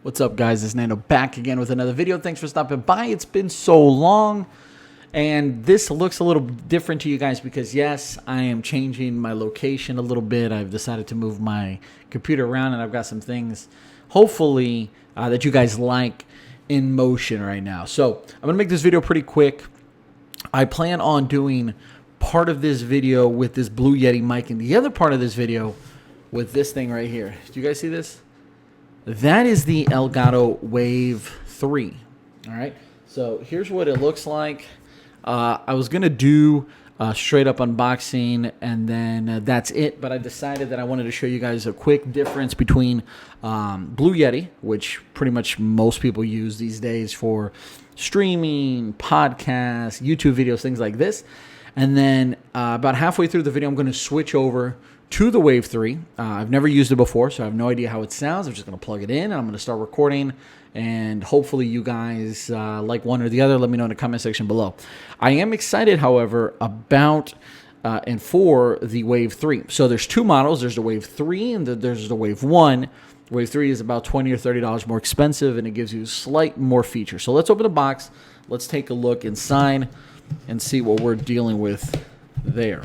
What's up, guys? It's Nando back again with another video. Thanks for stopping by. It's been so long, and this looks a little different to you guys because, yes, I am changing my location a little bit. I've decided to move my computer around, and I've got some things, hopefully, that you guys like in motion right now. So I'm going to make this video pretty quick. I plan on doing part of this video with this Blue Yeti mic and the other part of this video with this thing right here. Do you guys see this? That is the Elgato Wave 3. All right. So here's what it looks like. I was going to do a straight up unboxing and then that's it. But I decided that I wanted to show you guys a quick difference between Blue Yeti, which pretty much most people use these days for streaming, podcasts, YouTube videos, things like this. And then about halfway through the video, I'm going to switch over to the Wave 3. I've never used it before, so I have no idea how it sounds. I'm just going to plug it in, and I'm going to start recording, and hopefully you guys like one or the other. Let me know in the comment section below. I am excited, however, about and for the Wave 3. So there's two models. There's the Wave 3 and there's the Wave 1. Wave 3 is about $20 or $30 more expensive, and it gives you slight more features. So let's open the box. Let's take a look inside and see what we're dealing with there.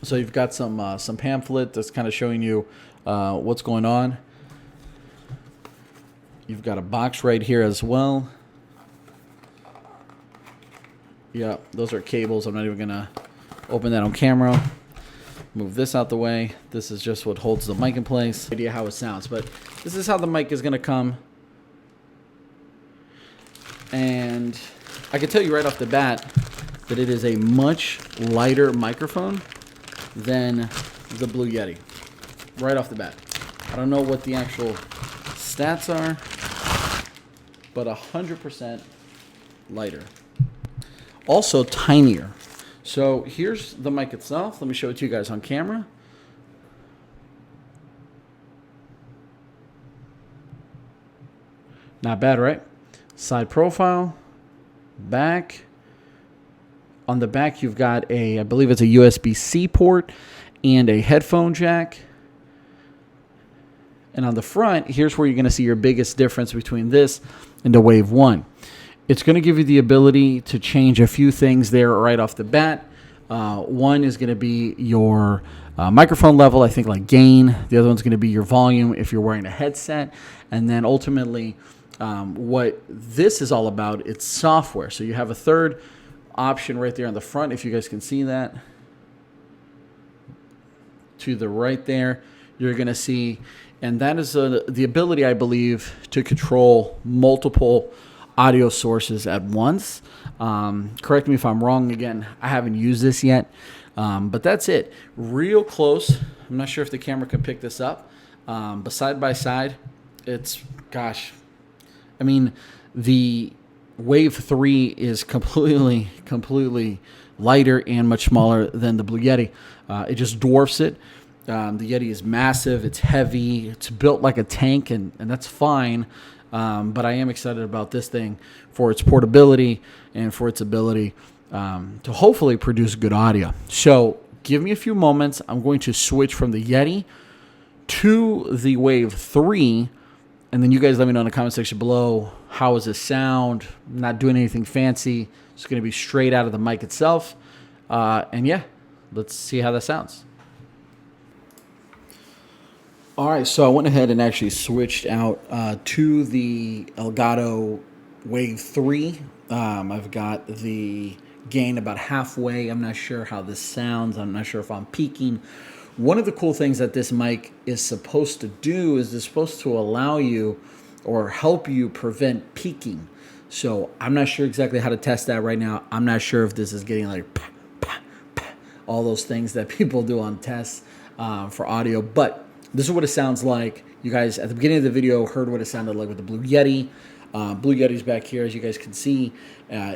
So you've got some pamphlet that's kind of showing you what's going on. You've got a box right here as well. Yeah, those are cables. I'm not even going to open that on camera. Move this out the way. This is just what holds the mic in place. No idea how it sounds, but this is how the mic is going to come. And I can tell you right off the bat that it is a much lighter microphone than the Blue Yeti. Right off the bat. I don't know what the actual stats are, but 100% lighter. Also tinier. So here's the mic itself. Let me show it to you guys on camera. Not bad, right? Side profile, back. On the back, you've got I believe it's a USB-C port and a headphone jack. And on the front, here's where you're going to see your biggest difference between this and the Wave 1. It's going to give you the ability to change a few things there right off the bat. One is going to be your microphone level, I think like gain. The other one's going to be your volume if you're wearing a headset. And then ultimately, what this is all about, it's software. So you have a third option right there on the front, if you guys can see that. To the right there, you're going to see, and that is the ability, I believe, to control multiple audio sources at once. Correct me if I'm wrong. Again, I haven't used this yet, but that's it. Real close. I'm not sure if the camera can pick this up, but side by side, it's, gosh, I mean, the Wave 3 is completely lighter and much smaller than the Blue Yeti. It just dwarfs it. The Yeti is massive. It's heavy. It's built like a tank, and that's fine. But I am excited about this thing for its portability and for its ability to hopefully produce good audio. So give me a few moments. I'm going to switch from the Yeti to the Wave 3. And then you guys let me know in the comment section below, how does this sound? I'm not doing anything fancy. It's going to be straight out of the mic itself. And yeah, let's see how that sounds. All right, so I went ahead and actually switched out to the Elgato Wave 3. I've got the gain about halfway. I'm not sure how this sounds. I'm not sure if I'm peaking. One of the cool things that this mic is supposed to do is it's supposed to allow you or help you prevent peaking. So I'm not sure exactly how to test that right now. I'm not sure if this is getting like pah, pah, pah, all those things that people do on tests for audio. But this is what it sounds like. You guys at the beginning of the video heard what it sounded like with the Blue Yeti. Blue Yeti's back here, as you guys can see.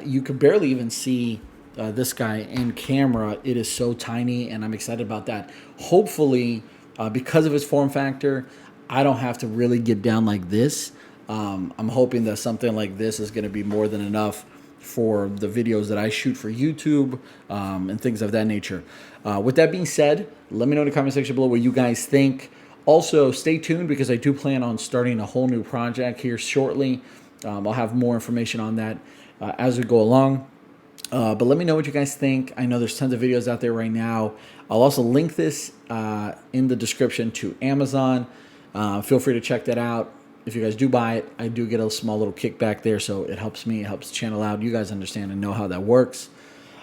You could barely even see this guy in camera. It is so tiny, and I'm excited about that. Hopefully, because of its form factor, I don't have to really get down like this. I'm hoping that something like this is going to be more than enough for the videos that I shoot for YouTube and things of that nature. With that being said, let me know in the comment section below what you guys think. Also, stay tuned because I do plan on starting a whole new project here shortly. I'll have more information on that as we go along. But let me know what you guys think. I know there's tons of videos out there right now. I'll also link this in the description to Amazon. Feel free to check that out. If you guys do buy it, I do get a small little kickback there, so it helps me, it helps the channel out. You guys understand and know how that works.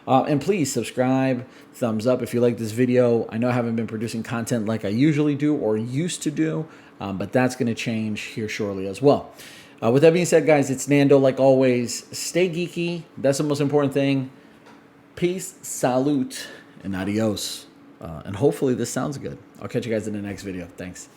And please subscribe, thumbs up if you like this video. I know I haven't been producing content like I usually do or used to do, but that's going to change here shortly as well. With that being said, guys, it's Nando. Like always, stay geeky. That's the most important thing. Peace, salute, and adios. And hopefully this sounds good. I'll catch you guys in the next video. Thanks.